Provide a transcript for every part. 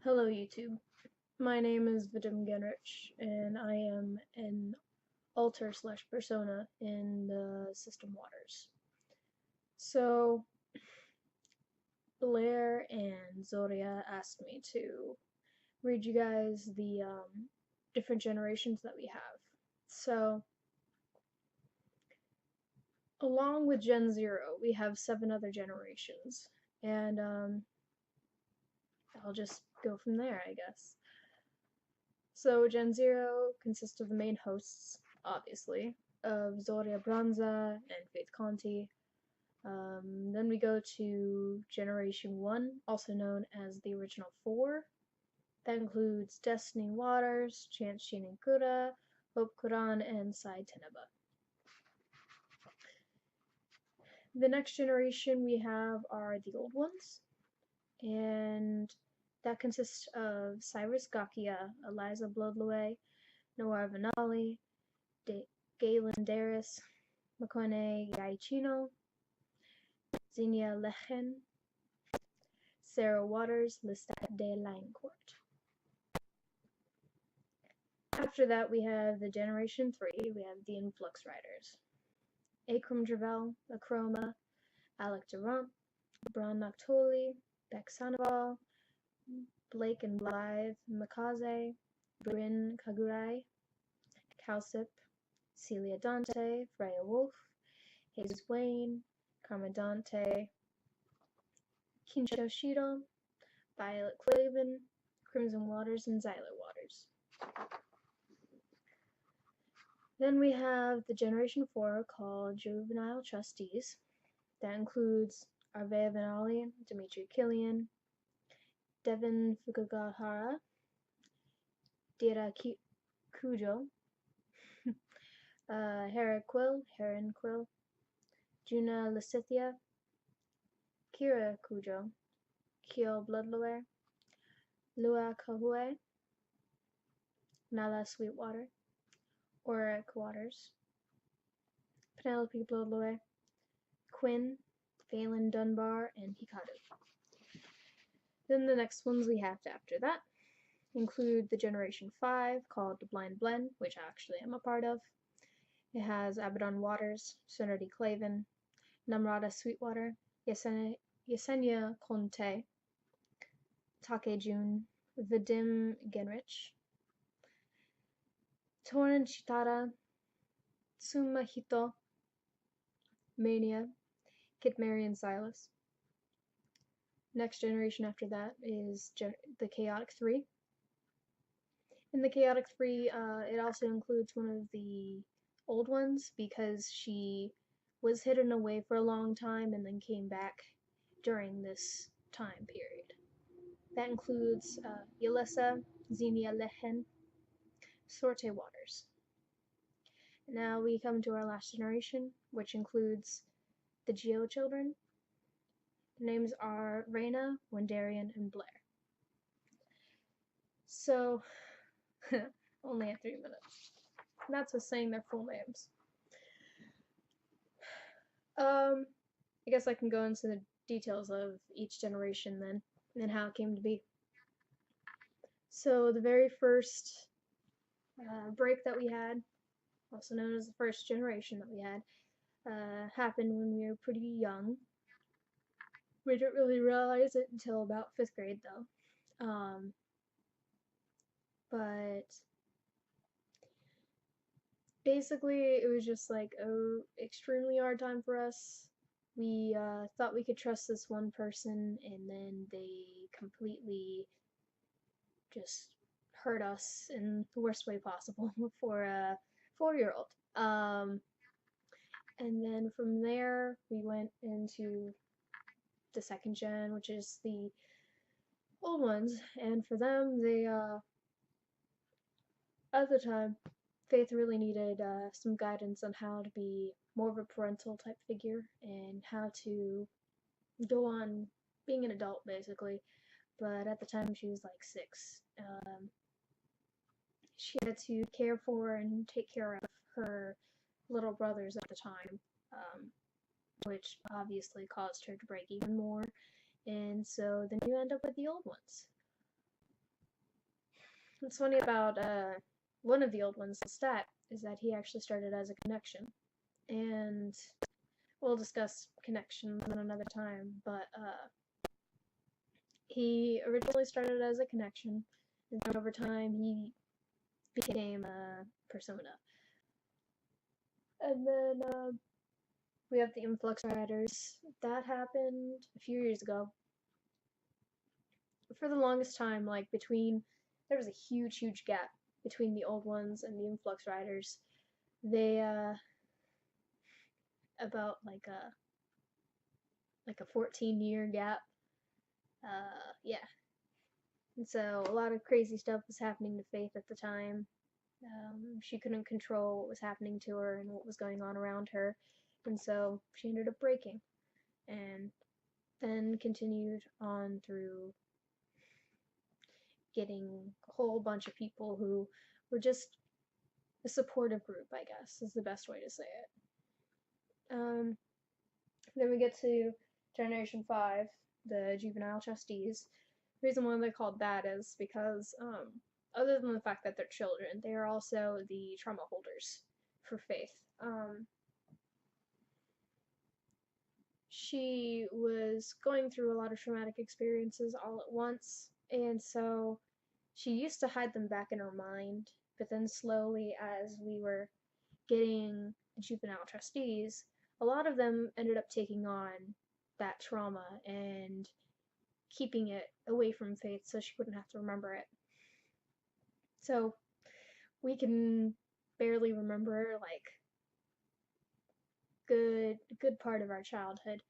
Hello YouTube, my name is Vadim and I am an alter slash persona in the system waters. So, Blaire and Zoria asked me to read you guys the different generations that we have. So, along with Gen 0, we have 7 other generations, and I'll just go from there, I guess. So Gen 0 consists of the main hosts, obviously, of Zoria Bronza and Faith Conti. Then we go to Generation 1, also known as the original 4. That includes Destiny Waters, Chance Shininkura, Hope Kuran, and Sai Teneba. The next generation we have are the old ones, and that consists of Cyrus Gakia, Eliza Bloodloway, Noir Vanali, Galen Daris, Makone Yaichino, Xenia Lechen, Sarah Waters, Lestat de Linecourt. After that, we have the Generation 3, we have the Influx Riders. Akram Dravel, Akroma, Alec Durant, Bron Noctoli, Beck Sandoval, Blake and Blythe, Makaze, Bryn Kagurai, Cowsip, Celia Dante, Freya Wolf, Hayes Wayne, Karma Dante, Kinsho Shido, Violet Clavin, Crimson Waters, and Xyler Waters. Then we have the Generation 4 called Juvenile Trustees. That includes Arvea Vanali, Dimitri Killian, Devin Fukugahara, Dira Kujo, Heron Quill, Juna Lysithia, Kira Kujo, Kyo Bloodlower, Lua Kahue, Nala Sweetwater, Auric Waters, Penelope Bloodlower, Quinn, Phelan Dunbar, and Hikaru. Then the next ones we have after that include the Generation 5 called the Blind Blend, which I actually am a part of. It has Abaddon Waters, Serenity Clavin, Namrata Sweetwater, Yesenia Conte, Take June, Vadim Genrich, Torin Chitara, Tsumahito, Mania, Kid Mary and Silas. Next generation after that is the Chaotic 3. In the Chaotic 3, it also includes one of the old ones because she was hidden away for a long time and then came back during this time period. That includes Yelessa, Xenia Lehen, Sorte Waters. Now we come to our last generation, which includes the Geo children. Their names are Reyna, Wendarian, and Blaire. So, only at 3 minutes. That's with saying their full names. I guess I can go into the details of each generation then, and how it came to be. So the very first break that we had, also known as the first generation that we had, happened when we were pretty young. We didn't really realize it until about 5th grade though. But basically it was just like an extremely hard time for us. We thought we could trust this one person, and then they completely just hurt us in the worst way possible for a 4-year-old. And then from there we went into the 2nd gen, which is the old ones, and for them, they at the time, Faith really needed some guidance on how to be more of a parental type figure and how to go on being an adult, basically. But at the time, she was like 6. She had to care for and take care of her little brothers at the time, which obviously caused her to break even more. And so then you end up with the old ones. What's funny about one of the old ones, the stat, is that he actually started as a connection. And we'll discuss connections at another time, but he originally started as a connection, and then over time he became a persona. And then we have the influx riders. That happened a few years ago. For the longest time, like there was a huge gap between the old ones and the influx riders. They about like a 14-year gap. Yeah. And so a lot of crazy stuff was happening to Faith at the time. She couldn't control what was happening to her and what was going on around her, and so she ended up breaking, and then continued on through getting a whole bunch of people who were just a supportive group, I guess, is the best way to say it. Then we get to Generation 5, the juvenile trustees. The reason why they're called that is because, other than the fact that they're children, they are also the trauma holders for Faith. She was going through a lot of traumatic experiences all at once, and so she used to hide them back in her mind, but then slowly, as we were getting juvenile trustees, a lot of them ended up taking on that trauma and keeping it away from Faith so she wouldn't have to remember it. So we can barely remember like good part of our childhood.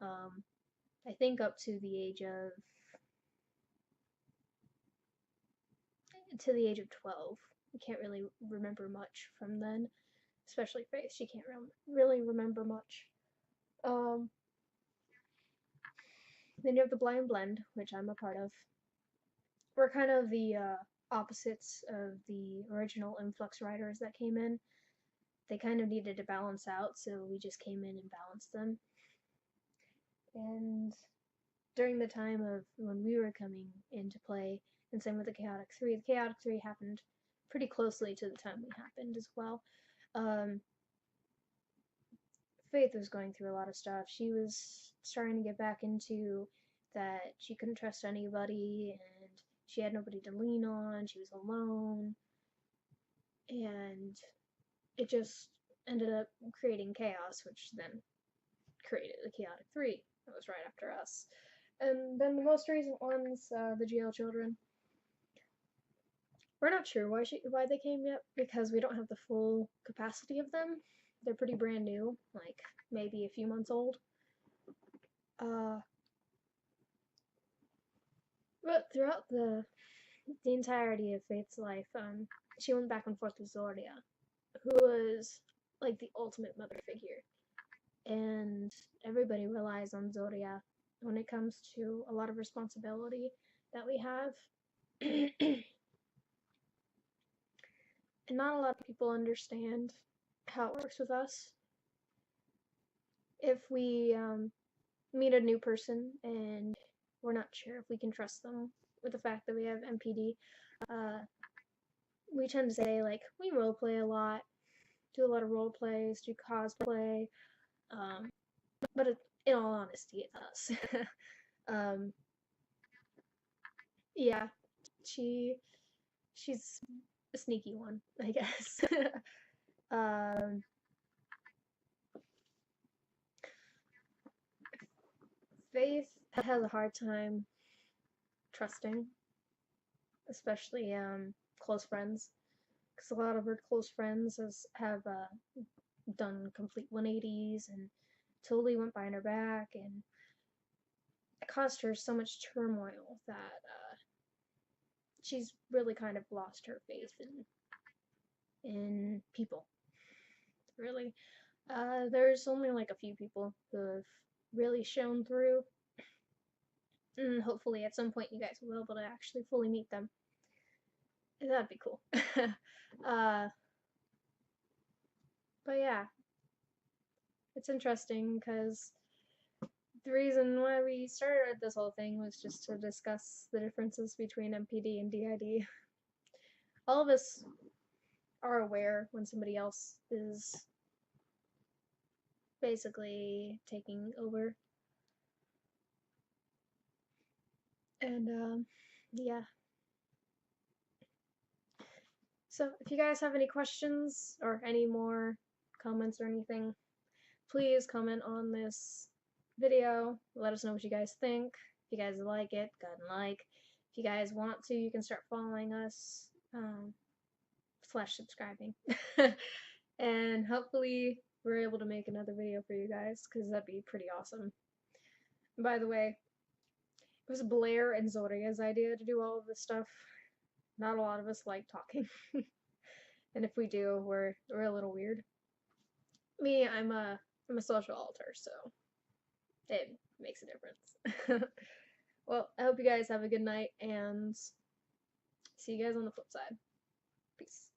I think up to the age of 12. I can't really remember much from then, especially Faith. She can't really remember much. Then you have the Blind Blend, which I'm a part of. We're kind of the opposites of the original influx riders that came in. They kind of needed to balance out, so we just came in and balanced them. And during the time of when we were coming into play, and same with the Chaotic 3, the Chaotic 3 happened pretty closely to the time we happened as well. Faith was going through a lot of stuff. She was starting to get back into that she couldn't trust anybody, and she had nobody to lean on. She was alone, and it just ended up creating chaos, which then created the Chaotic 3. That was right after us. And then the most recent ones, the GL children. We're not sure why they came yet, because we don't have the full capacity of them. They're pretty brand new, like maybe a few months old. But throughout the entirety of Faith's life, she went back and forth with Zordia, who was like the ultimate mother figure. And everybody relies on Zordia when it comes to a lot of responsibility that we have. And not a lot of people understand how it works with us. If we meet a new person and we're not sure if we can trust them with the fact that we have MPD, we tend to say, like, we roleplay a lot, do a lot of role plays, do cosplay, but in all honesty, it's us. Yeah, she's a sneaky one, I guess. Faith has a hard time trusting, especially close friends, because a lot of her close friends have done complete 180s and totally went behind her back, and it caused her so much turmoil that she's really kind of lost her faith in people. Really, there's only like a few people who have really shown through, and hopefully at some point you guys will be able to actually fully meet them. That'd be cool. But yeah, it's interesting because the reason why we started this whole thing was just to discuss the differences between MPD and DID. all of us are aware when somebody else is basically taking over. And yeah. So if you guys have any questions or any more comments or anything, please comment on this video. Let us know what you guys think. If you guys like it, go ahead and like. If you guys want to, you can start following us, / subscribing. And hopefully we're able to make another video for you guys, because that'd be pretty awesome. And by the way, it was Blaire and Zoria's idea to do all of this stuff. Not a lot of us like talking. And if we do, we're a little weird. Me, I'm a social alter, so it makes a difference. Well, I hope you guys have a good night, and see you guys on the flip side. Peace.